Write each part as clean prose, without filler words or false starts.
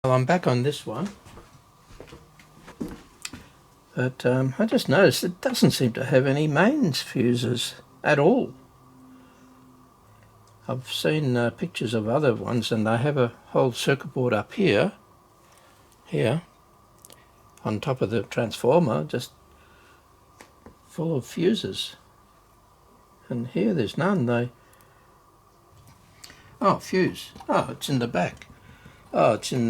Well, I'm back on this one, but I just noticed it doesn't seem to have any mains fuses at all. I've seen pictures of other ones and they have a whole circuit board up here, on top of the transformer, just full of fuses. And here there's none. Oh, fuse. Oh, it's in the back. Oh, it's in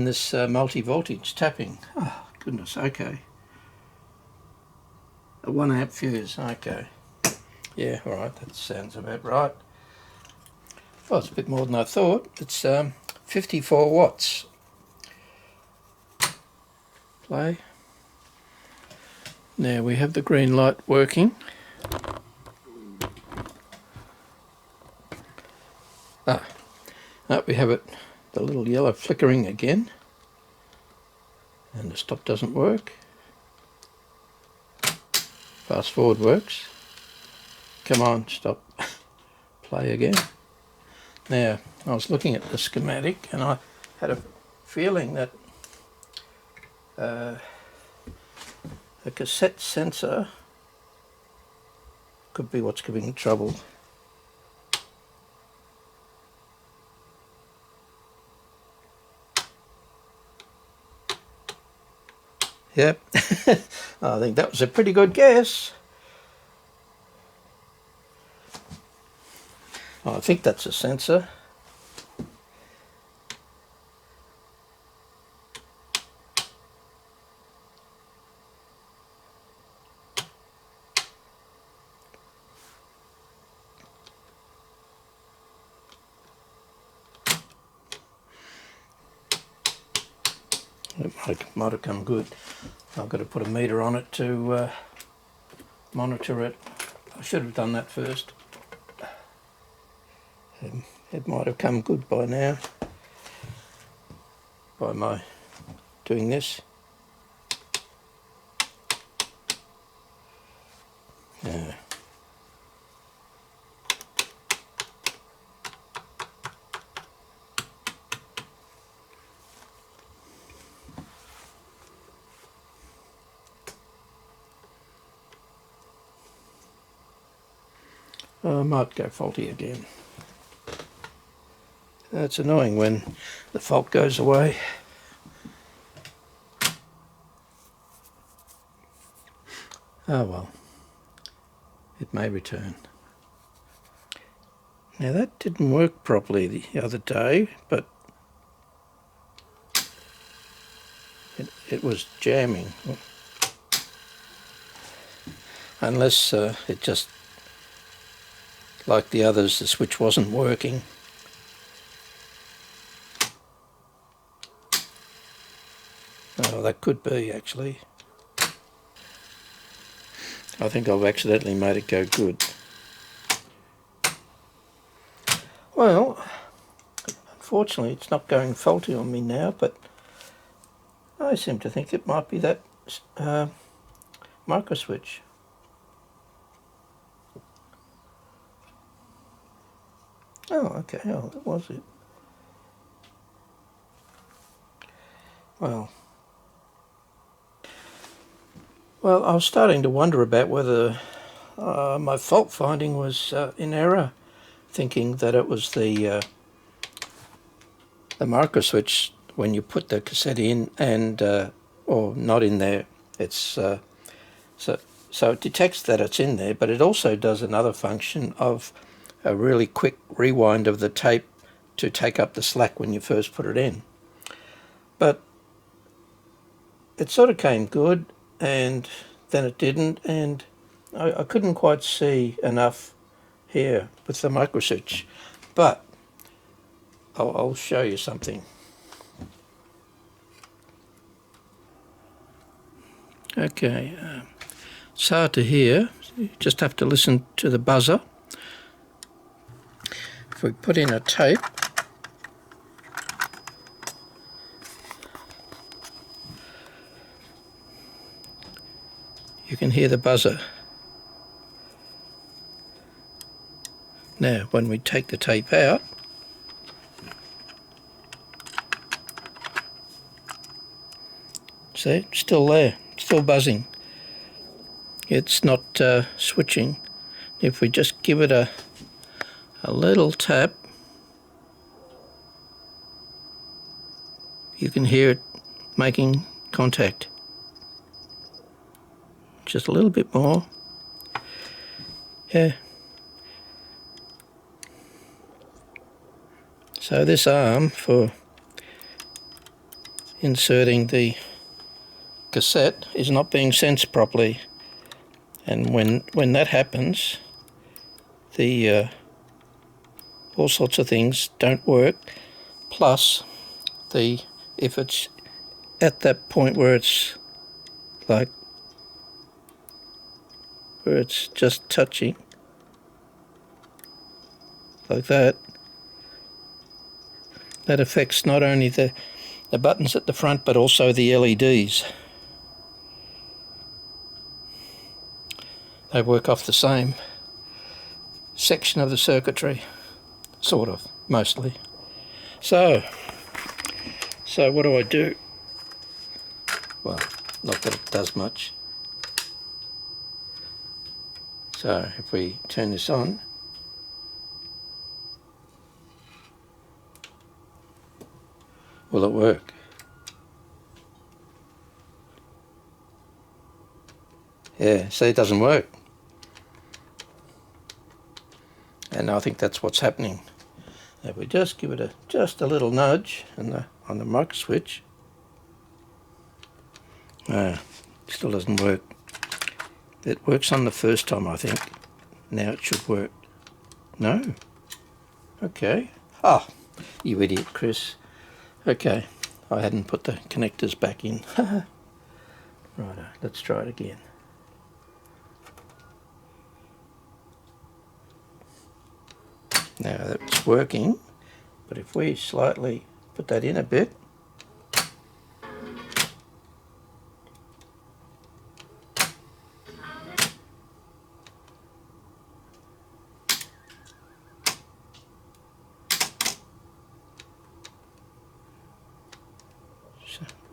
this multi-voltage tapping. Oh, goodness, okay. A 1 amp fuse, okay. Yeah, alright, that sounds about right. Well, it's a bit more than I thought. It's 54 watts. Play. Now we have the green light working. We have it, the little yellow flickering again, and the stop doesn't work. Fast forward works. Come on, stop. Play again. Now, I was looking at the schematic and I had a feeling that a cassette sensor could be what's giving trouble. Yep, I think that was a pretty good guess. I think that's a sensor. It might have come good. I've got to put a meter on it to monitor it. I should have done that first. It might have come good by now, by my doing this. Yeah. I might go faulty again. It's annoying when the fault goes away. Oh well, it may return. Now that didn't work properly the other day, but it was jamming. Unless it just, like the others, the switch wasn't working. Oh, that could be actually. I think I've accidentally made it go good. Well, unfortunately it's not going faulty on me now, but I seem to think it might be that micro switch. Oh, okay, oh, that was it. Well, I was starting to wonder about whether my fault finding was in error, thinking that it was the micro switch when you put the cassette in and or not in there. It's so it detects that it's in there, but it also does another function of a really quick rewind of the tape to take up the slack when you first put it in. But it sort of came good, and then it didn't, and I couldn't quite see enough here with the micro switch. But I'll show you something. Okay, it's hard to hear. You just have to listen to the buzzer. If we put in a tape, you can hear the buzzer. Now, when we take the tape out, See, still there, still buzzing. It's not switching. If we just give it a little tap, you can hear it making contact. Just a little bit more. Yeah. So this arm for inserting the cassette is not being sensed properly, and when that happens, the all sorts of things don't work. Plus, if it's at that point where it's like where it's just touching like that, that affects not only the buttons at the front but also the LEDs. They work off the same section of the circuitry, sort of, mostly. So what do I do? Well, not that it does much. So if we turn this on, will it work? Yeah, see, it doesn't work. And I think that's what's happening. If we just give it just a little nudge on the micro switch, still doesn't work. It works on the first time, I think. Now it should work. No? Okay. Ah, you idiot, Chris. Okay, I hadn't put the connectors back in. Righto, let's try it again. Now that's working, but if we slightly put that in a bit,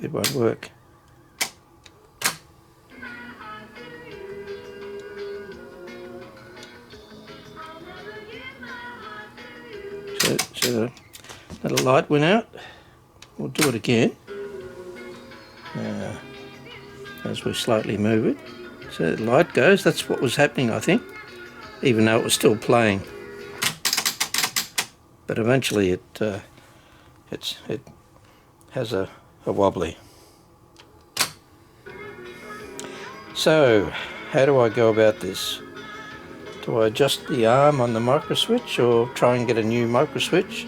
it won't work. So the little light went out. We'll do it again. As we slightly move it. So the light goes. That's what was happening, I think, even though it was still playing. But eventually it has a wobbly. So how do I go about this? Do I adjust the arm on the micro switch or try and get a new micro switch?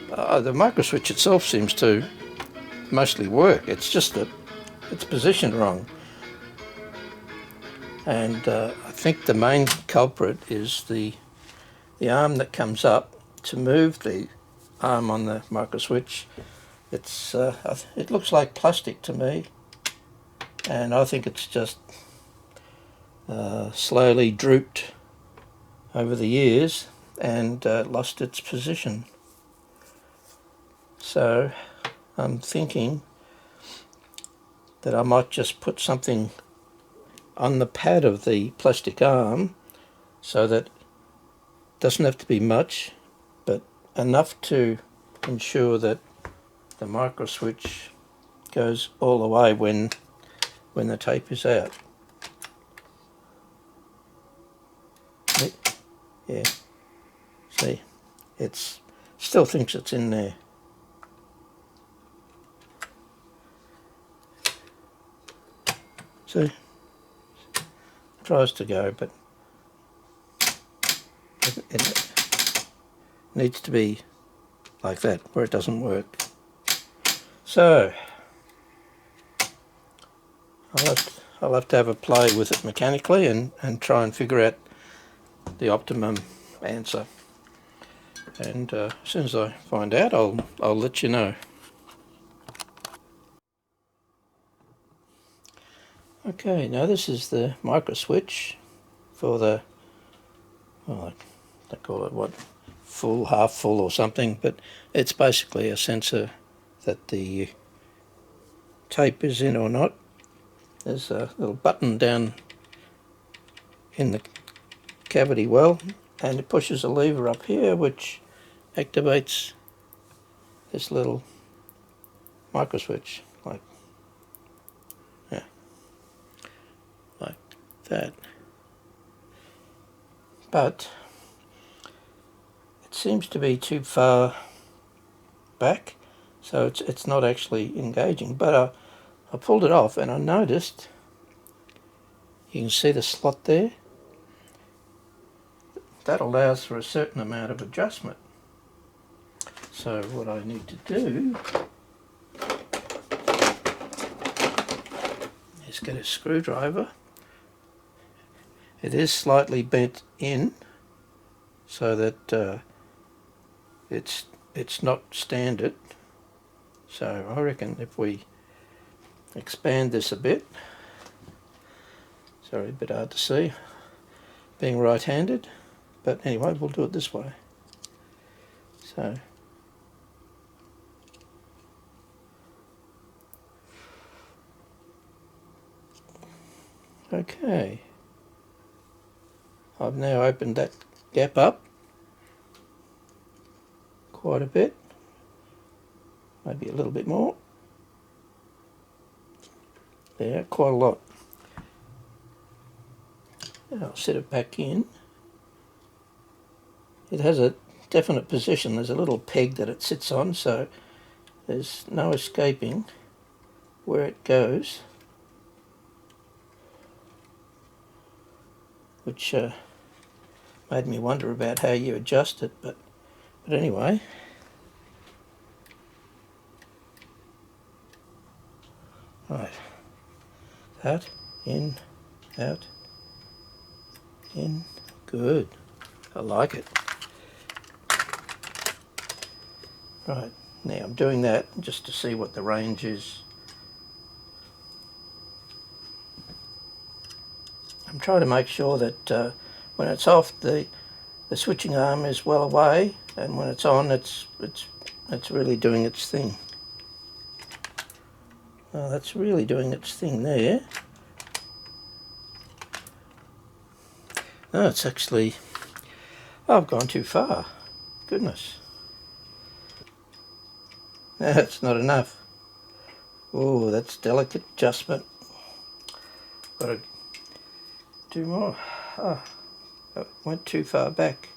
The micro switch itself seems to mostly work. It's just that it's positioned wrong. And I think the main culprit is the arm that comes up to move the arm on the micro switch. It looks like plastic to me, and I think it's just slowly drooped over the years and lost its position. So I'm thinking that I might just put something on the pad of the plastic arm so that it doesn't have to be much, but enough to ensure that the micro switch goes all the way when the tape is out. Yeah, see, it still thinks it's in there. See, tries to go, but it needs to be like that where it doesn't work. So I'll have to have a play with it mechanically and try and figure out the optimum answer. And as soon as I find out, I'll let you know. Okay, now this is the micro switch for the, well, they call it what, full, half full or something, but it's basically a sensor that the tape is in or not. There's a little button down in the cavity well, and it pushes a lever up here which activates this little micro switch, like that. But it seems to be too far back, so it's not actually engaging. But I pulled it off and I noticed, you can see the slot there, that allows for a certain amount of adjustment. So what I need to do is get a screwdriver. It is slightly bent in so that it's not standard. So I reckon if we expand this a bit, sorry, a bit hard to see, being right-handed, but anyway, we'll do it this way. So okay, I've now opened that gap up quite a bit, maybe a little bit more. There, quite a lot. And I'll set it back in. It has a definite position. There's a little peg that it sits on, so there's no escaping where it goes, which made me wonder about how you adjust it, but anyway. Right, out, in, good, I like it. Right, now I'm doing that just to see what the range is. I'm trying to make sure that when it's off, the switching arm is well away, and when it's on, it's really doing its thing. Well, that's really doing its thing there. No, it's actually, I've gone too far. Goodness. That's not enough. Oh, that's delicate adjustment. Got to do more. Oh, that went too far back.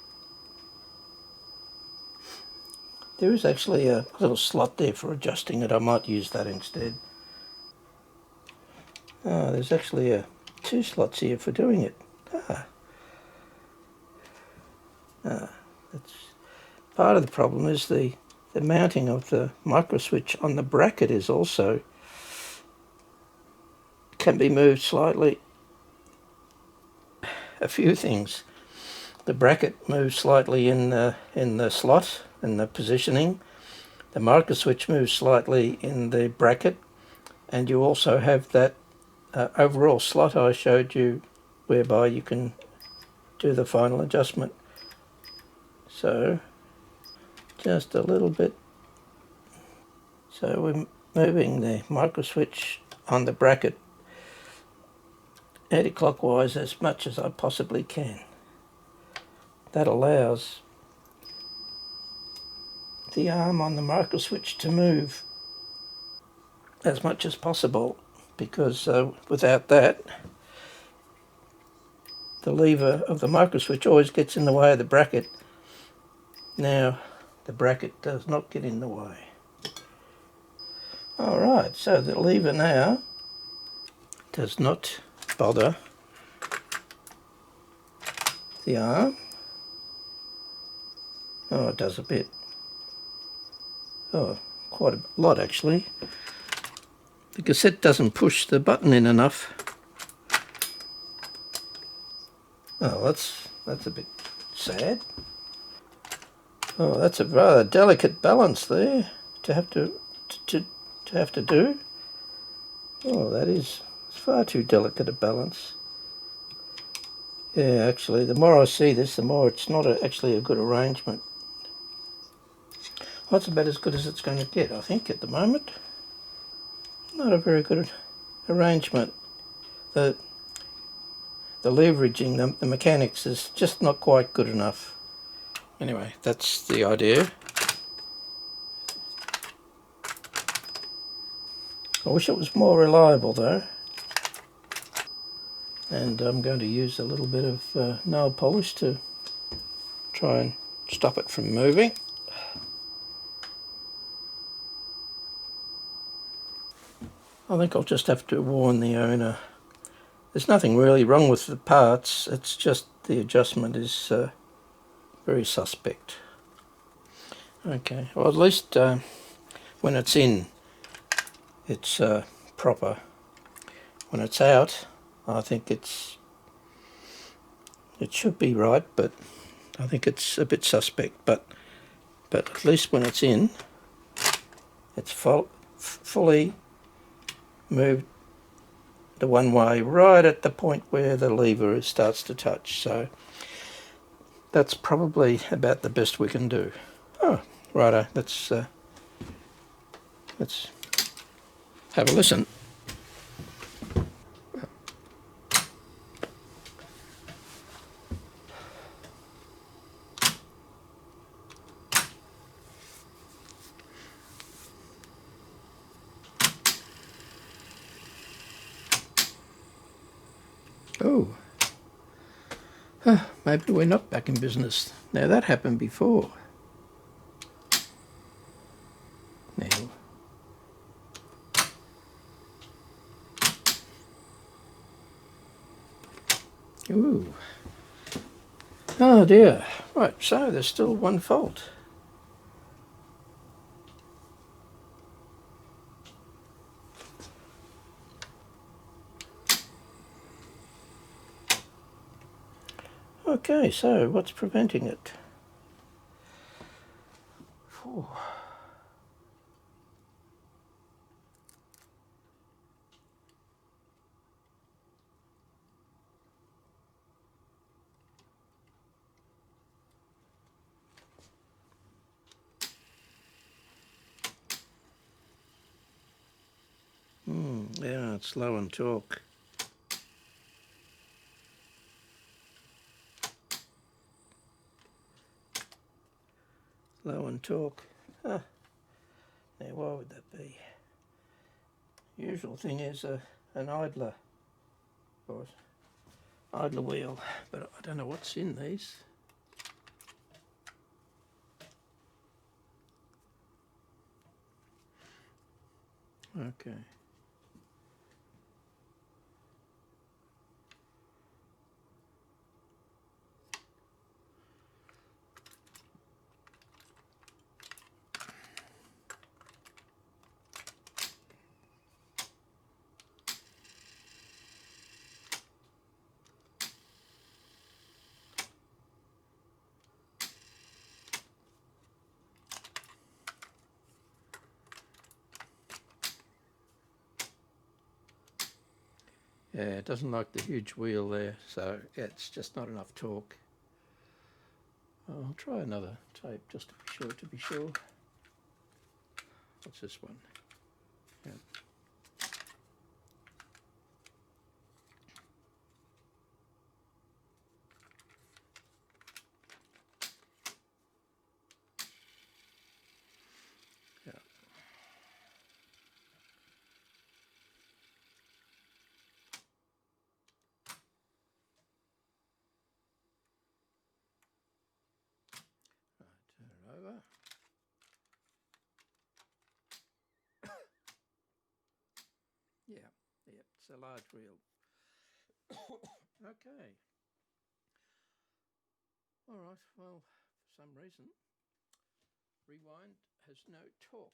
There is actually a little slot there for adjusting it. I might use that instead. Oh, there's actually two slots here for doing it. That's part of the problem. Is the mounting of the micro switch on the bracket is also can be moved slightly. A few things. The bracket moves slightly in the slot, in the positioning. The micro switch moves slightly in the bracket, and you also have that overall slot I showed you, whereby you can do the final adjustment. So just a little bit. So we're moving the micro switch on the bracket anti-clockwise as much as I possibly can. That allows the arm on the micro switch to move as much as possible, because without that, the lever of the micro switch always gets in the way of the bracket. Now the bracket does not get in the way. Alright, so the lever now does not bother the arm. Oh, it does a bit. Oh, quite a lot actually. The cassette doesn't push the button in enough. Oh, that's a bit sad. Oh, that's a rather delicate balance there to have to do. Oh, that is far too delicate a balance. Yeah, actually, the more I see this, the more it's not actually a good arrangement. Well, that's about as good as it's going to get, I think, at the moment. not a very good arrangement. The leveraging, the mechanics is just not quite good enough. Anyway, that's the idea. I wish it was more reliable though. And I'm going to use a little bit of nail polish to try and stop it from moving. I think I'll just have to warn the owner. There's nothing really wrong with the parts, it's just the adjustment is very suspect. Okay, well at least when it's in, it's proper. When it's out, I think it should be right, but I think it's a bit suspect. But at least when it's in, it's fully moved the one way right at the point where the lever starts to touch. So that's probably about the best we can do. Oh, righto. Let's have a listen. Oh, maybe we're not back in business. Now that happened before. Now, ooh, oh dear. Right, so there's still one fault. Okay, so what's preventing it? Ooh. Yeah, it's low on torque. Low on torque. Now, why would that be? Usual thing is an idler, or idler wheel, but I don't know what's in these. Okay. Yeah, it doesn't like the huge wheel there, so yeah, it's just not enough torque. I'll try another tape just to be sure. What's this one? Yeah. Yeah. Right, turn it over. Yeah, it's a large wheel. Okay. All right, well, for some reason, rewind has no torque.